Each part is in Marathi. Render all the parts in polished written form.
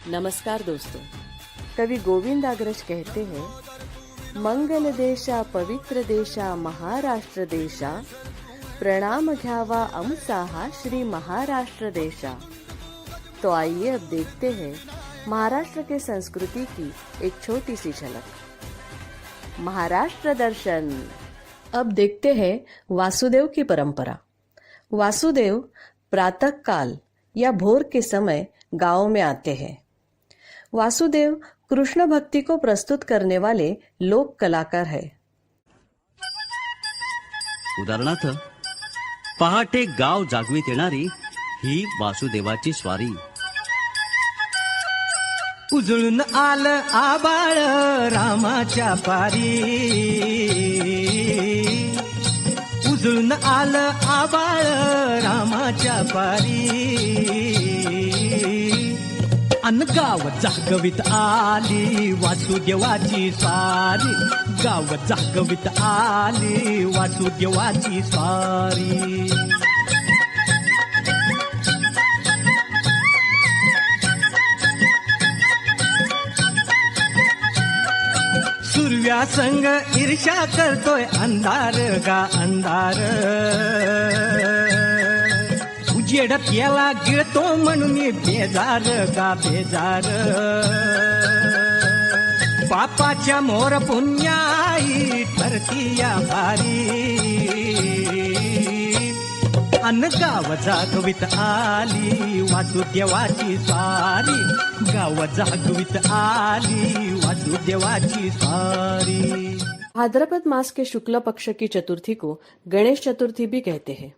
नमस्कार दोस्तों, कवि गोविंद अग्रज कहते हैं, मंगल देशा पवित्र देशा महाराष्ट्र देशा, प्रणाम घ्यावा आमचा श्री महाराष्ट्र देशा। तो आइए अब देखते हैं महाराष्ट्र के संस्कृति की एक छोटी सी झलक। महाराष्ट्र दर्शन। अब देखते हैं वासुदेव की परंपरा। वासुदेव प्रातः काल या भोर के समय गांव में आते हैं। वासुदेव कृष्ण भक्ति को प्रस्तुत करने वाले लोक कलाकार है। उदाहरणार्थ, पहाटे गाव जागवित येणारी ही वासुदेवाची स्वारी। उजळून आलं आबाळ रामाच्या पारी, उजळून आलं आबाळ रामाच्या पारी, अन गाव जागवित आली वासुदेवाची स्वारी, गाव जागवित आली वासुदेवाची स्वारी। सूर्या संग ईर्ष्या करतोय अंधार गा अंधार, उजेड केला गिळतो म्हणून बेजार गा बेजार, पापाच्या मोर पुण्याई ठरती या भारी, अन गाव जागवित आली वासुदेवाची स्वारी, गाव जागवित आली वासुदेवाची स्वारी। भाद्रपद मास के शुक्ल पक्ष की चतुर्थी को गणेश चतुर्थी भी कहते हैं।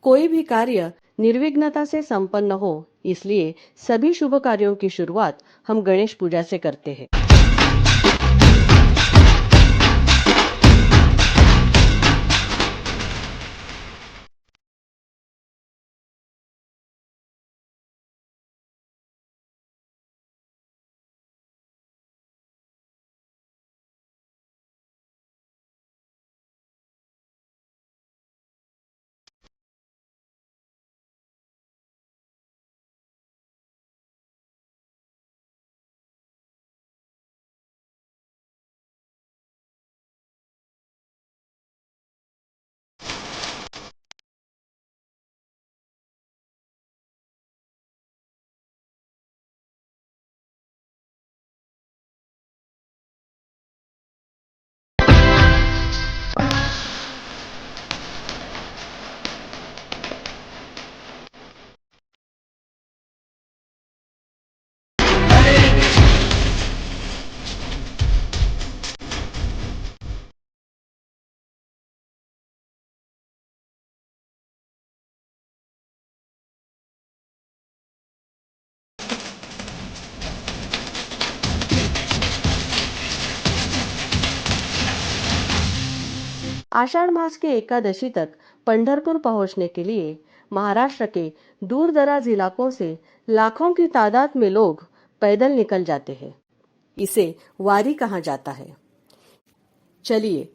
कोई भी कार्य निर्विघ्नता से संपन्न हो, इसलिए सभी शुभ कार्यों की शुरुआत हम गणेश पूजा से करते हैं। आषाढ़ मास के एकादशी तक पंढरपुर पहुंचने के लिए महाराष्ट्र के दूर दराज इलाकों से लाखों की तादाद में लोग पैदल निकल जाते हैं। इसे वारी कहा जाता है। चलिए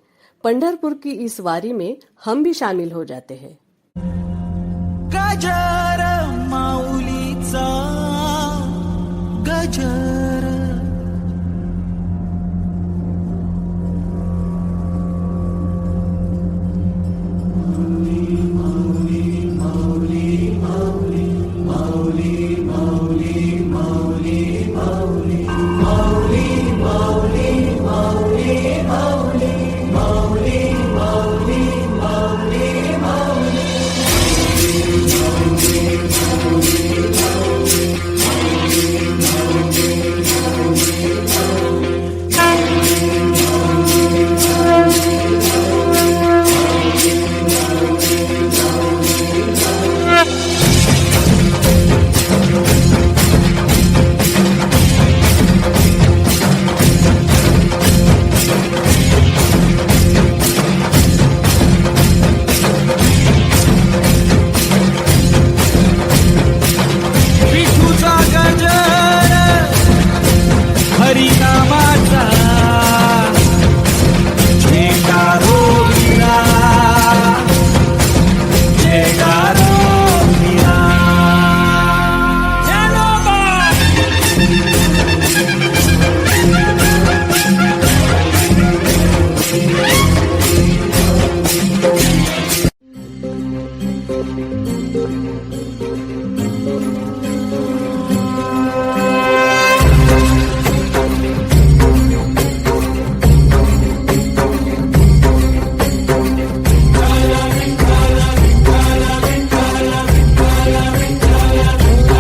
पंढरपुर की इस वारी में हम भी शामिल हो जाते हैं। गजर माऊलीचा गजर,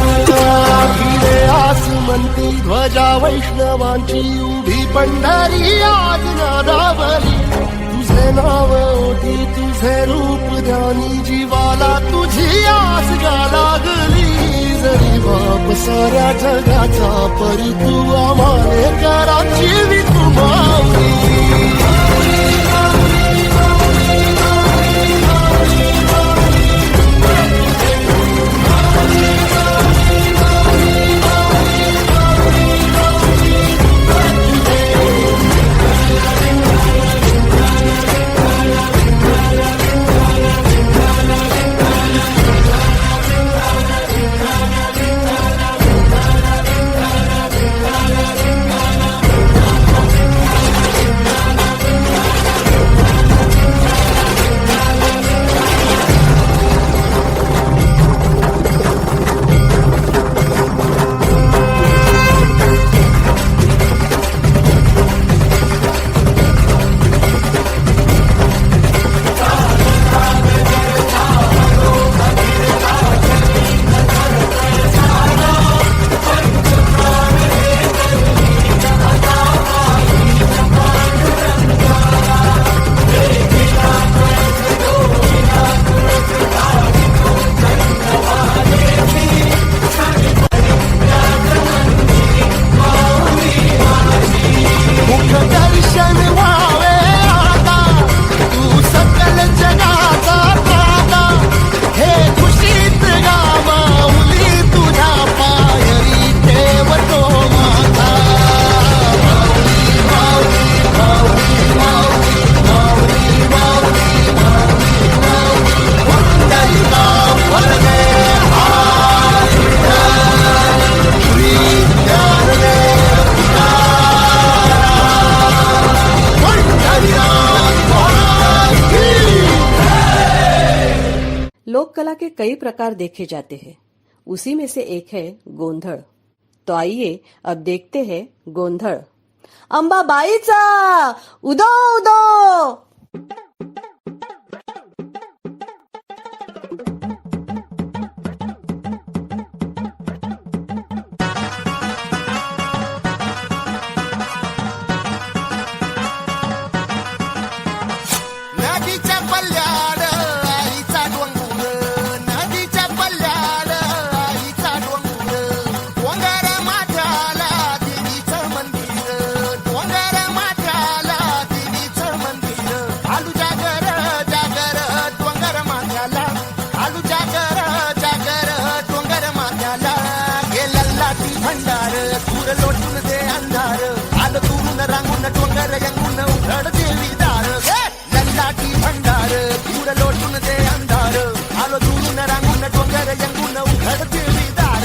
भिडे आसमंती ध्वजा वैष्णवांची उभी पंढरी आज नादावली तुझे नाव ओटी तुझे रूप ध्यानी जीवाला तुझी आस गा लागली जरी बाप साऱ्या जगाचा परी तू आम्हाले कराची वितू माऊली लोक कला के कई प्रकार देखे जाते हैं, उसी में से एक है गोंधळ। तो आइए अब देखते हैं गोंधळ। अंबाबाईचा उदो उदो। नदीच्या पल्ल्याड आईचा डोंगर नदीच्या पल्ल्याड आईचा डोंगर डोंगर माथ्याला देवीचं मंदिर डोंगर माथ्याला देवीचं मंदिर आलू जागर जागर डोंगर माथ्याला आलू जागर जागर डोंगर माथ्याला गेला ती भंडार दूर लोटून दे अंधार आलं दुरून रांगून डोंगर यंगून उघड देवी दार लाटी भंडार दूर लोटून दे अंधार आलो दुरून रांगून डोंगर यंगून उघड देवी दार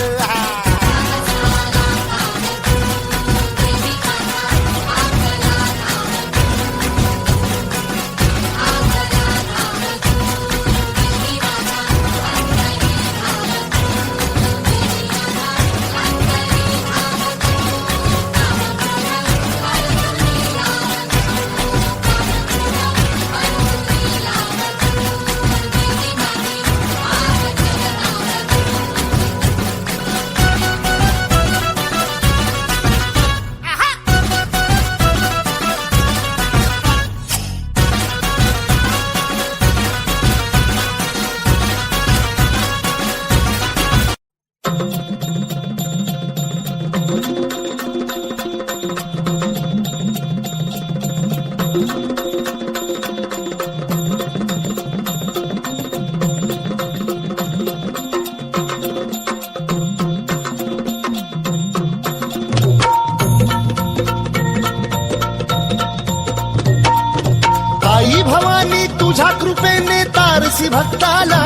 आई भवानी तुझ्या कृपेने तारसी भक्ताला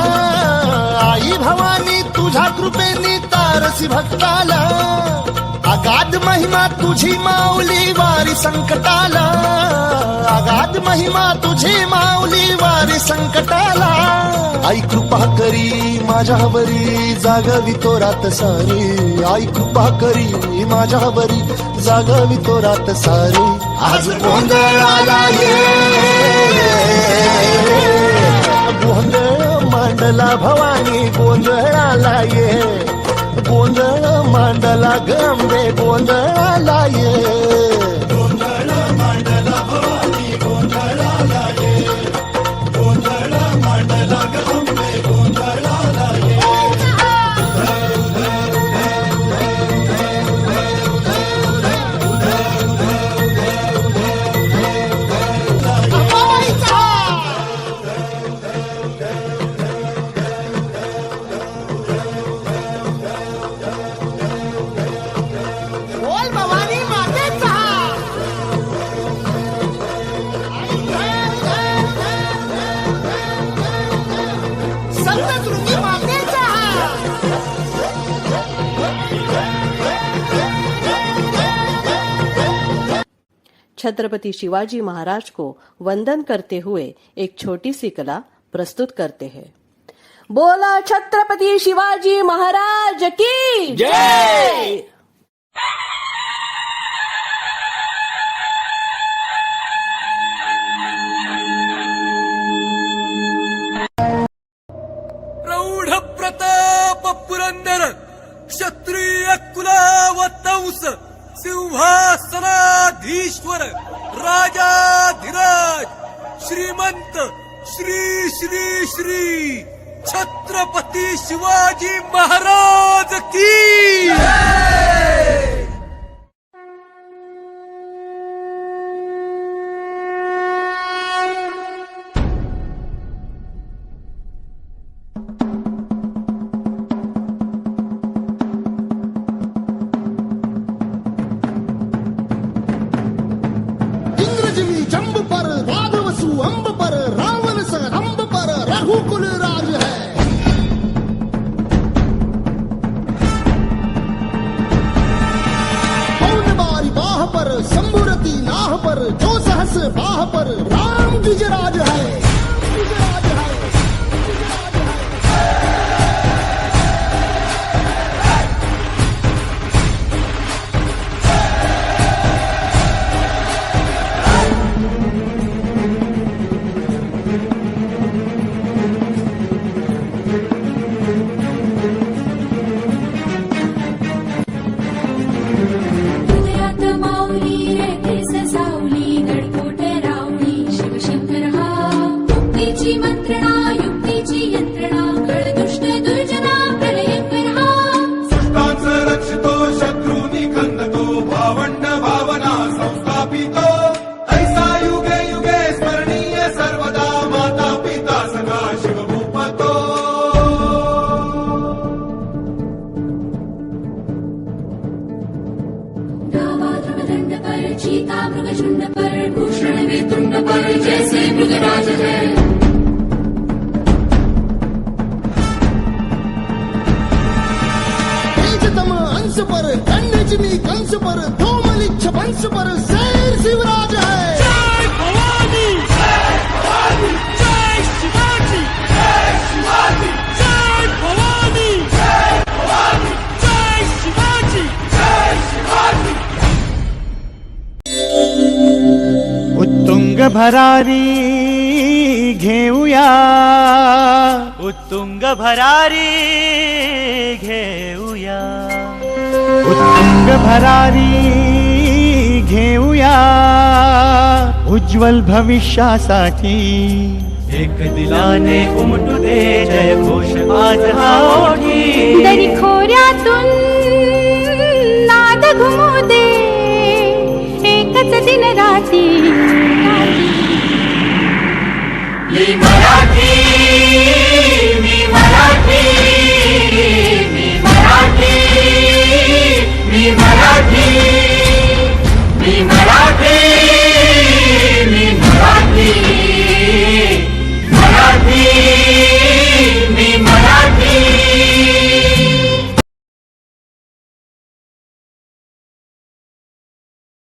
आई भवानी तुझ्या कृपेने तारसी भक्ताला अगाध महिमा तुझी माऊली वारी संकटाला, अगाध महिमा तुझी माऊली वारी संकटाला. आई कृपा करी माझ्यावरी जागवी तो रात सारी, आई कृपा करी माझ्यावरी जागवी तो रात सारी. आज गोंधळाला ये, गोंधळ मांडला भवानी गोंधळाला ये, गोंधळ मांडला गंबे गोंधळाला ये. गोंधळ मांडला भवानी गोंधळाला ये, गोंधळ मांडला गंबे गोंधळाला ये. बोल भवानी मातेचा. सप्तशृंगी मातेचा. छत्रपति शिवाजी महाराज को वंदन करते हुए एक छोटी सी कला प्रस्तुत करते हैं. बोला छत्रपति शिवाजी महाराज की जय. प्रौढ प्रताप पुरंदर क्षत्रिय कुलावतंस सिंहासनाधीश्वर राजाधिराज श्रीमंत श्री श्री श्री छत्रपती शिवाजी महाराज की इंद्रजिमी जंब पर राघवसु अंब पर रावण स रंब पर रघुकुल राज है. पौन बारी बाह पर शंभुरती नाह पर जो सहस बाह पर राम गिजराज है. गिजराज है. हृदयात माऊली रेखे ससावली गडकोट रावळी शिवशंकर हा. मुक्तीची मंत्रणा युक्तीची यंत्रणा गळदुष्ट दुर्जना प्रलयंकर हा. सृष्टांचं रक्षितो शत्रूनी खंदतो भावंड भावना संस्थापितो ऐसा युगे युगे स्मरणीय सर्वदा माता पिता सखा शिवभूपतो. डावा ध्रुवदंड पर चीता मृगशुंड पर भूषण वेतुंड पर जैसे मृगराज है. तेजतम अंश पर कन्यजमी कंस पर धूमलिच्छ वंश पर शेर शिवराज है. जय भवानी जय भवानी जय शिवाजी जय शिवाजी जय भवानी जय भवानी जय शिवाजी जय शिवाजी. उत्तुंग भरारी घेऊया, उत्तुंग भरारी घेऊया, उत्तुंग भरारी घेऊया. उज्ज्वल भविष्यासाठी एक दिलाने उमटू दे जय घोष आज हा ओठी. दरी खोऱ्यातून नाद घुमू दे एकच दिन राती. मी मराठी मी मराठी मी मराठी मी मराठी मी मराठी